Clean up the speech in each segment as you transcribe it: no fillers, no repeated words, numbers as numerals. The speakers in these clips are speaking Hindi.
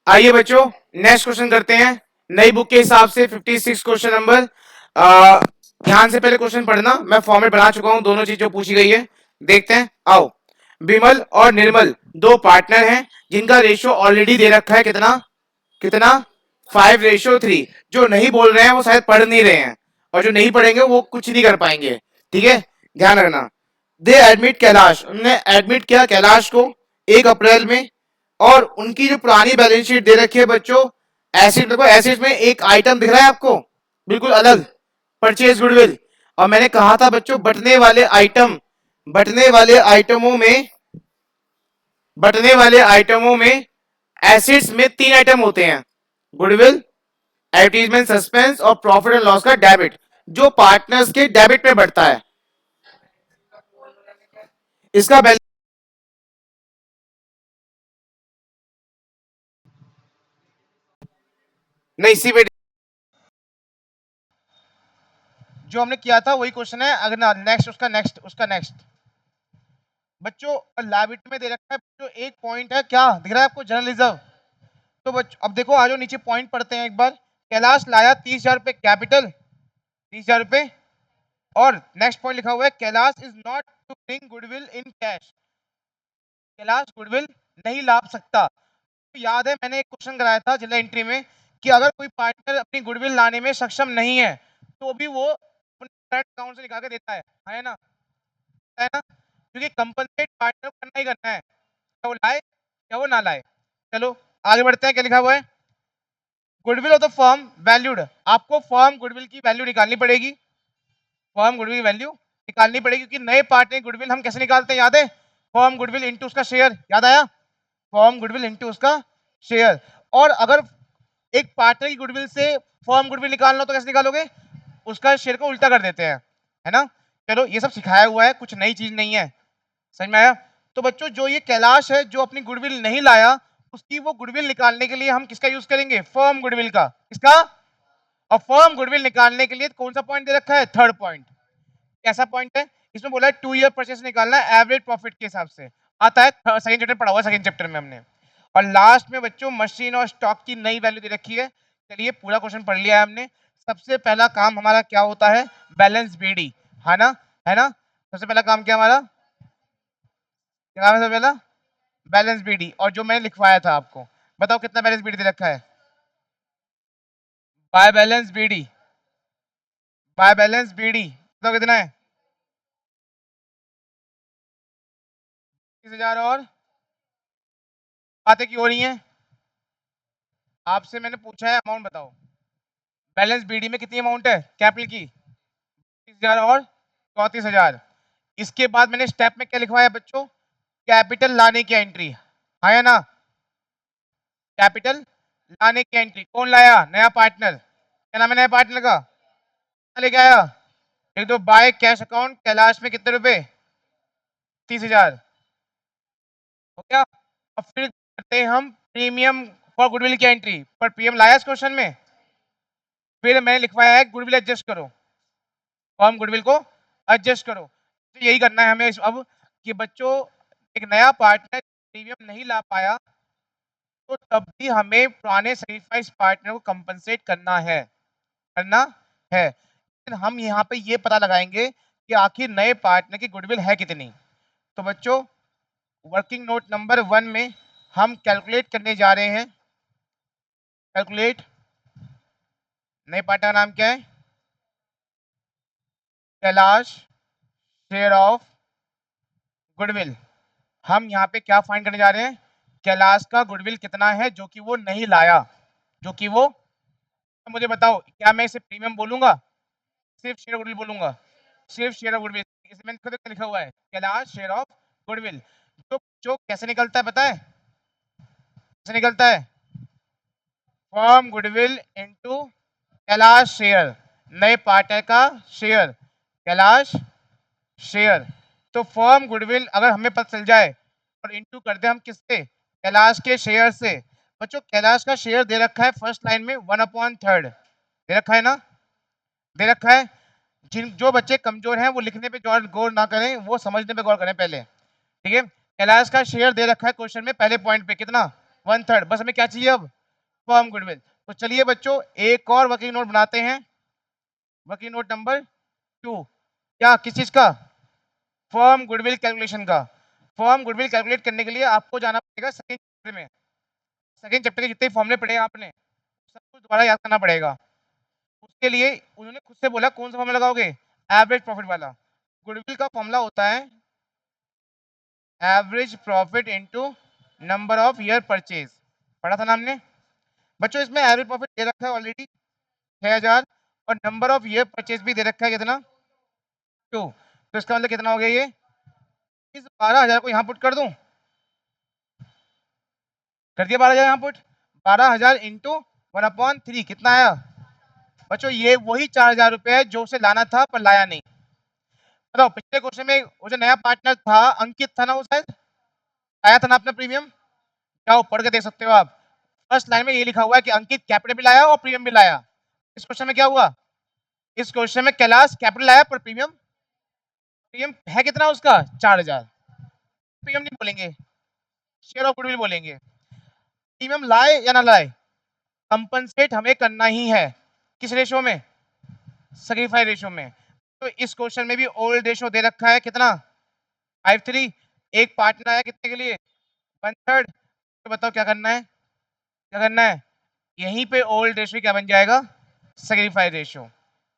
आइए बच्चों नेक्स्ट क्वेश्चन करते हैं नई बुक के हिसाब से 56 क्वेश्चन नंबर। ध्यान से पहले क्वेश्चन पढ़ना, मैं फॉर्मेट बना चुका हूं, दोनों चीज जो पूछी गई है देखते हैं। आओ, विमल और निर्मल दो पार्टनर हैं जिनका रेशियो ऑलरेडी दे रखा है, कितना कितना 5:3। जो नहीं बोल रहे हैं वो शायद पढ़ नहीं रहे हैं, और जो नहीं पढ़ेंगे वो कुछ नहीं कर पाएंगे, ठीक है, ध्यान रखना। दे एडमिट कैलाश, उन्होंने एडमिट किया कैलाश को 1 अप्रैल में, और उनकी जो पुरानी बैलेंस शीट दे रखी है बच्चों, एसिड देखो, एसिड में एक आइटम दिख रहा है आपको बिल्कुल अलग, परचेज गुडविल। और मैंने कहा था बच्चों बटने वाले आइटमों में एसिड्स में 3 आइटम होते हैं, गुडविल, एडवर्टीजमेंट, सस्पेंस और प्रॉफिट एंड लॉस का डेबिट, जो पार्टनर्स के डेबिट में बढ़ता है। इसका बैलेंस नहीं, सी जो हमने किया था वही क्वेश्चन है, अगर नेक्स्ट उसका नेक्स्ट बच्चों लाइबिलिटी में दे रखा है बच्चों, एक पॉइंट है, क्या दिख रहा है आपको, जनरल रिजर्व। तो बच्चों अब देखो, आज नीचे पॉइंट पढ़ते हैं एक बार। कैलाश लाया 30,000 रुपए कैपिटल, 30,000 रुपए, और नेक्स्ट पॉइंट लिखा हुआ है Kailash is not to bring goodwill in cash, Kailash goodwill नहीं ला सकता। तो याद है मैंने एक क्वेश्चन कराया था जनरल एंट्री में कि अगर कोई पार्टनर अपनी गुडविल लाने में सक्षम नहीं है तो भी वो अपने करंट अकाउंट से निकाल के देता है ना, है ना, क्योंकि कंपनसेट पार्टनर करना ही करना है, क्या वो लाए क्या वो ना लाए। चलो आगे बढ़ते हैं, क्या लिखा हुआ है, goodwill of the firm valued, आपको फर्म गुडविल की वैल्यू निकालनी पड़ेगी, फर्म गुडविल की वैल्यू निकालनी पड़ेगी, क्योंकि नए पार्टनर गुडविल हम कैसे निकालते हैं, याद है, फर्म गुडविल इनटू उसका शेयर, याद आया, फर्म गुडविल इनटू उसका शेयर। और अगर एक पार्टनर की गुडविल से फर्म गुडविल निकालना हो तो कैसे निकालोगे, उसका शेयर को उल्टा कर देते हैं, है ना। चलो ये सब सिखाया हुआ है, कुछ नई चीज नहीं है, समझ में आया। तो बच्चों जो ये कैलाश है जो अपनी गुडविल नहीं लाया, उसकी वो गुडविल निकालने के लिए हम किसका यूज करेंगे, फर्म गुडविल का, किसका, और फर्म गुडविल निकालने के लिए कौन सा पॉइंट दे रखा है, थर्ड पॉइंट। कैसा पॉइंट है, इसमें बोला है 2 ईयर परचेस निकालना है एवरेज प्रॉफिट के हिसाब से, आता है सेकंड चैप्टर पढ़ा हुआ, सेकंड चैप्टर में हमने। और लास्ट में बच्चों मशीन और स्टॉक की नई वैल्यू दे रखी है। चलिए पूरा क्वेश्चन पढ़ लिया है हमने। सबसे पहला काम हमारा क्या होता है, बैलेंस बीडी, है ना, है ना। सबसे पहला काम क्या हमारा, क्या काम है सबसे पहला, बैलेंस बीडी। और जो मैंने लिखवाया था आपको, बताओ कितना बैलेंस बीडी दे रखा है, by balance BD, by balance BD बताओ कितना है, 30,000। और बातें क्यों हो रही हैं, आपसे मैंने पूछा है अमाउंट बताओ, बैलेंस बीडी में कितनी अमाउंट है कैपिटल की, 30,000 और 34,000। इसके बाद मैंने स्टेप में क्या लिखवाया बच्चों, कैपिटल लाने की एंट्री, हाँ या ना, कैपिटल लाने की एंट्री, कौन लाया, नया पार्टनर, क्या नाम है नया पार्टनर का, लेके आया, एक दो बाय कैश अकाउंट कैलाश में कितने रुपए, 30,000, हो गया। अब फिर करते हैं हम प्रीमियम फॉर गुडविल की एंट्री, पर प्रीमियम लाया इस क्वेश्चन में, फिर मैंने लिखवाया है गुडविल एडजस्ट करो, फॉर्म गुडविल को एडजस्ट करो। तो यही करना है हमें अब कि बच्चों एक नया पार्टनर प्रीमियम नहीं ला पाया तो तब भी हमें पुराने सेक्रीफाइस पार्टनर को कंपनसेट करना है। लेकिन हम यहाँ पे ये पता लगाएंगे कि आखिर नए पार्टनर की गुडविल है कितनी। तो बच्चों वर्किंग नोट नंबर 1 में हम कैलकुलेट करने जा रहे हैं, कैलकुलेट, नए पार्टनर का नाम क्या है, कैलाश शेयर ऑफ गुडविल। हम यहाँ पे क्या फाइंड करने जा रहे हैं, कैलाश का गुडविल कितना है जो कि वो नहीं लाया, जो कि वो, तो मुझे बताओ क्या मैं इसे प्रीमियम बोलूंगा, सिर्फ शेयर गुडविल बोलूंगा, सिर्फ शेयर ऑफ गुडविल, इसमें मैंने खुद लिखा हुआ है कैलाश शेयर ऑफ गुडविल। तो जो कैसे निकलता है पता है, कैसे निकलता है, firm goodwill into Kailash share, नए पार्टनर का शेयर, कैलाश शेयर। तो फर्म गुडविल अगर हमें पता चल जाए और इनटू कर दे हम किससे, कैलाश के शेयर से। बच्चों कैलाश का शेयर दे रखा है फर्स्ट लाइन में 1/3 दे रखा है ना, दे रखा है। जिन जो बच्चे कमजोर हैं वो लिखने पे गौर ना करें, वो समझने पे गौर करें पहले, ठीक है। कैलाश का शेयर दे रखा है क्वेश्चन में पहले पॉइंट पे कितना, 1/3। बस हमें क्या चाहिए अब, फर्म गुडविल। तो चलिए बच्चों एक और वर्किंग नोट बनाते हैं, वर्किंग नोट नंबर 2। क्या, किस चीज का? फर्म गुडविल कैलकुलेशन का। फर्म गुडविल कैलकुलेट करने के लिए आपको जाना पड़ेगा सेकंड चैप्टर में। सेकंड चैप्टर के जितने फॉर्मूले पढ़े आपने सब कुछ दोबारा याद करना पड़ेगा। उसके लिए उन्होंने खुद से बोला कौन सा फॉर्मूला लगाओगे, एवरेज प्रॉफिट वाला। गुडविल का फॉर्मूला होता है average profit into number of year purchase, पढ़ा था ना हमने बच्चों। इसमें एवरेज प्रॉफिट दे रखा है ऑलरेडी 6000, और नंबर ऑफ ईयर परचेज भी दे रखा है कितना, 2। तो इसका मतलब कितना हो गया, ये इस 12000 को यहाँ पुट कर दूं, कर दिया 12000 यहाँ पुट। 12000 इंटू 1/3 कितना आया बच्चों, ये वही 4000 रुपए है जो उसे लाना था पर लाया नहीं। बताओ पिछले क्वेश्चन में वो जो नया पार्टनर था अंकित था ना, वो शायद आया था ना अपना प्रीमियम, क्या पढ़ के देख सकते हो आप। फर्स्ट लाइन में ये लिखा हुआ है कि अंकित कैपिटल भी लाया और प्रीमियम भी लाया। इस क्वेश्चन में क्या हुआ, इस क्वेश्चन में कैलाश कैपिटल लाया पर प्रीमियम, प्रीमियम है कितना उसका 4000। प्रीमियम नहीं बोलेंगे, शेयर ऑफ गुडविल बोलेंगे। प्रीमियम लाए या ना लाए, कंपनसेट हमें करना ही है। किस रेशो में, सैक्रिफाइस रेशो में। तो इस क्वेश्चन में भी ओल्ड रेशो दे रखा है कितना 5:3। एक पार्टनर आया कितने के लिए 1/3। तो बताओ क्या करना है, क्या करना है, यहीं पे ओल्ड रेशो क्या बन जाएगा, सैक्रिफाइस रेशो।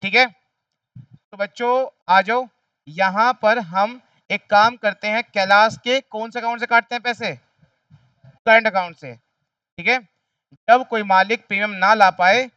ठीक है, तो बच्चों आ जाओ, यहां पर हम एक काम करते हैं, कैलाश के कौन से अकाउंट से काटते हैं पैसे, करंट अकाउंट से। ठीक है, जब कोई मालिक प्रीमियम ना ला पाए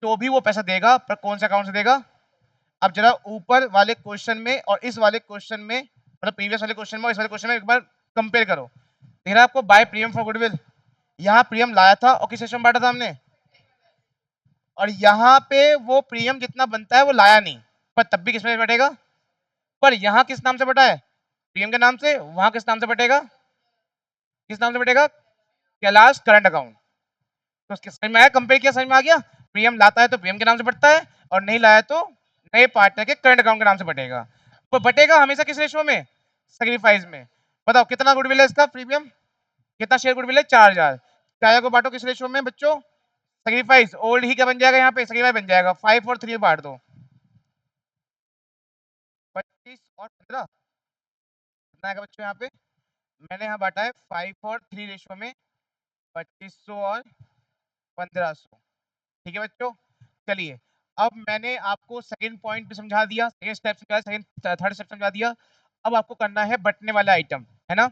तो भी वो पैसा देगा, पर कौन से अकाउंट से देगा। अब जरा ऊपर वाले क्वेश्चन में और इस वाले क्वेश्चन में, मतलब प्रीवियस वाले क्वेश्चन में और इस वाले क्वेश्चन में एक बार कंपेयर करो। देख रहा है आपको, बाय प्रीमियम फॉर गुडविल, यहाँ प्रीमियम लाया था और किस रेशो में बांटा था हमने, और यहाँ पे वो प्रीमियम जितना बनता है वो लाया नहीं, पर तब भी किसमें बटेगा, पर यहाँ किस नाम से बटा है, प्रीमियम के नाम से, वहां किस नाम से बटेगा, किस नाम से बटेगा, कैलाश करंट अकाउंट। तो उसके समझ में आया, कंपेयर किया समझ में आ गया। प्रीमियम लाता है तो प्रीमियम के नाम से बटता है, और नहीं लाया तो नए पार्टनर के करंट अकाउंट के नाम से बटेगा। तो बटेगा हमेशा किस रेशो में, सैक्रिफाइस में। बताओ कितना गुडविल है इसका, प्रीमियम कितना शेयर गुडविल है 4000, 4000 को बांटो किस रेशो में बच्चों, सैक्रिफाइस। ओल्ड ही क्या बन जाएगा, यहाँ पे सैक्रिफाइस बन जाएगा, 5 और 3 बांट दो, 25 और 15 कितना आएगा बच्चों यहाँ पे, मैंने यहाँ बांटा है 5 और 3 रेशो में, 2500 और 1500। ठीक है बच्चों, चलिए अब मैंने आपको सेकंड पॉइंट भी समझा दिया, सेकंड स्टेप समझा, सेकंड थर्ड स्टेप समझा दिया। अब आपको करना है बटने वाला आइटम, है ना।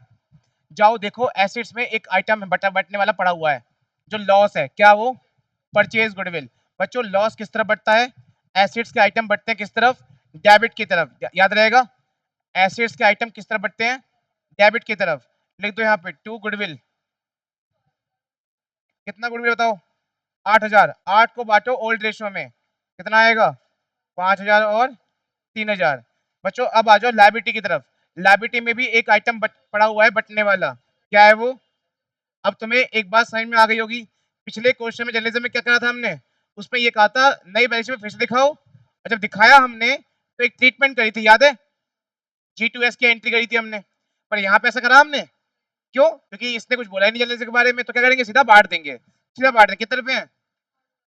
जाओ देखो एसेट्स में एक आइटम है बटने वाला पड़ा हुआ है, जो लॉस है, क्या वो, परचेज गुडविल। बच्चों लॉस किस तरफ बढ़ता है, एसेट्स के आइटम बढ़ते हैं किस तरफ, डेबिट की तरफ, याद रहेगा। एसेट्स के आइटम किस तरफ बढ़ते हैं, डेबिट की तरफ। लिख दो यहाँ पे 2 गुडविल, कितना गुडविल बताओ 8000, 8 को बांटो ओल्ड रेशियो में, कितना आएगा 5000 और 3000। बच्चों अब आ जाओ लायबिलिटी की तरफ, लायबिलिटी में भी एक आइटम पड़ा हुआ है बटने वाला, क्या है वो। अब तुम्हें एक बात समझ में आ गई होगी, पिछले क्वेश्चन में जर्नलिज्म में क्या करा था हमने, उसमें ये कहा था नई बैलेंस शीट में फिर से दिखाओ, और जब दिखाया हमने तो एक ट्रीटमेंट करी थी, याद है, G2S की एंट्री करी थी हमने। पर यहाँ पे ऐसा करा हमने, क्यों, क्योंकि इसने कुछ बोला ही नहीं जर्नलिज्म के बारे में, तो क्या करेंगे सीधा बांट देंगे, सीधा बांट देंगे। कितने रुपए हैं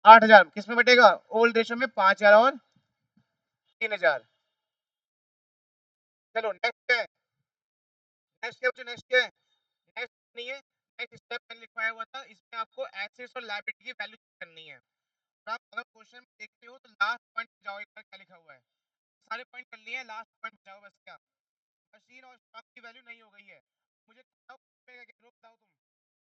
8000, किस में बटेगा, ओल्ड रेशो में 5000 और 3000। चलो नेक्स्ट है, नेक्स्ट क्या, नेक्स्ट क्या है, नेक्स्ट नहीं है, नेक्स्ट स्टेप मैंने लिखवाया हुआ था, इसमें आपको एसेट्स और लायबिलिटी की वैल्यू करनी है। तो आप अगर क्वेश्चन देखते हो तो लास्ट पॉइंट जाओ, एक बार क्या लिखा हुआ है, सारे पॉइंट कर लिए हैं, लास्ट पॉइंट जाओ बस। क्या, मशीन और स्टॉक की वैल्यू नहीं हो गई है, मुझे बताओ बताओ तुम,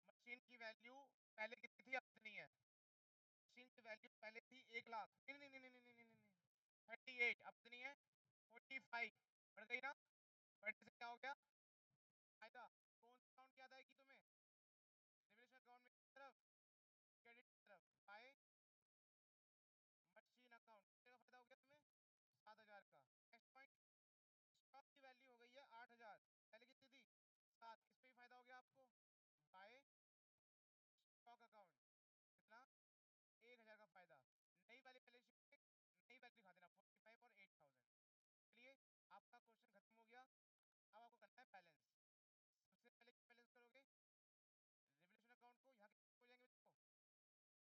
मशीन की वैल्यू पहले कितनी थी, अब कितनी है, मशीन की वैल्यू पहले थी 1 लाख, नहीं नहीं नहीं नहीं नहीं नहीं नहीं 38, अब कितनी है 45, बढ़ गई ना, बढ़ने से क्या हो गया फायदा, कौन सा अकाउंट याद आएगी तुम्हें, रिवोल्यूशन अकाउंट में किस तरफ, क्रेडिट की तरफ, बाय मशीन अकाउंट, कितने का फायदा हो गया तुम्हें 7000 का। नेक्स्ट पॉइंट, स्टॉक की वैल्यू हो गई है 8000, पहले कितनी थी 7, किस पे भी फायदा हो गया आपको, बाय स्टॉक अकाउंट, कितना 1000 का फायदा। नई वाली बैलेंस शीट में नई वैल्यू दिखा देना 45 और 8000। चलिए आपका क्वेश्चन खत्म हो गया, अब आपको करना है बैलेंस। सबसे पहले क्या बैलेंस करोगे, रिवोल्यूशन अकाउंट को यहाँ कितने हो जाएंगे बच्चों,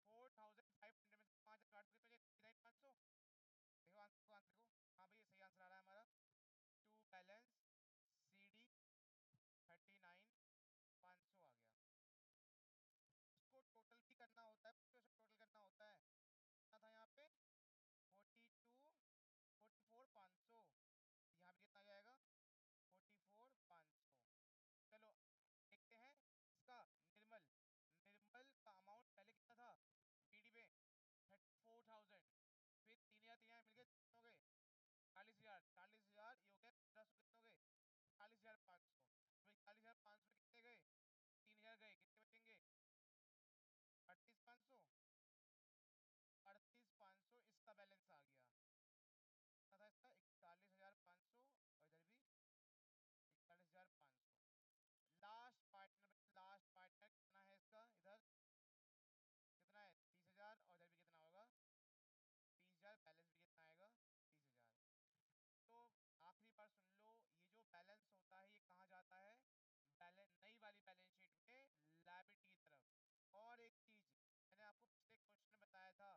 दो 44,500 में 5 काट दो कितना 39,500। देखो आंसर देखो। हाँ भाई सही आंसर आ रहा है हमारा। टू बैलेंस सी डी 39,500 आ गया। इसको टोटल भी करना होता है, टोटल करना होता है। कितना था यहाँ पे 44,500, यहाँ पे कितना आ जाएगा 44,500। चलो देखते हैं इसका निर्मल। निर्मल का अमाउंट पहले कितना था बीडी पे 34,000, फिर 3,000 मिल गए, हो गए 40,000, 40,000 ये हो गए 1500, कितने हो गए 40,500। 40,500 कितने गए 3,000 गए, कितने बचेंगे 38,500। 38,500 इसका बैलेंस आ गया। कितना था इसका 41,500 और इधर भी 41,500। लास्ट पार्टनर कितना है इसका, इधर कितना है 30,000 और इधर भी कितना होगा 30,000। बैलेंस भी कितना आएगा 30,000। तो आखिरी बार सुन लो, ये जो बैलेंस होता है ये कहाँ जाता है बैलेंस, नई वाली बैलेंस शीट में लायबिलिटी की तरफ। और एक चीज मैंने आपको पिछले क्वेश्चन में बताया था,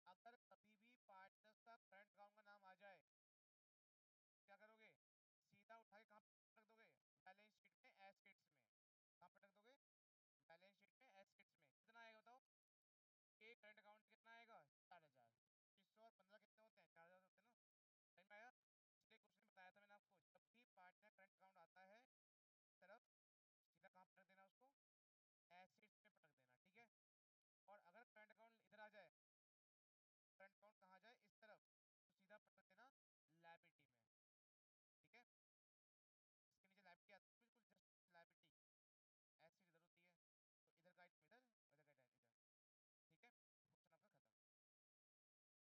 अगर कभी भी पार्टनर्स का करंट अकाउंट का नाम आ जाए क्या करोगे, सीधा उठा के कहाँ पे रख दोगे बैलेंस शीट में एसेट्स में। कहाँ पे रख दोगे बैलेंस शीट में एसेट्स में। कितना आएगा बताओ, ये करंट अकाउंट कितना आएगा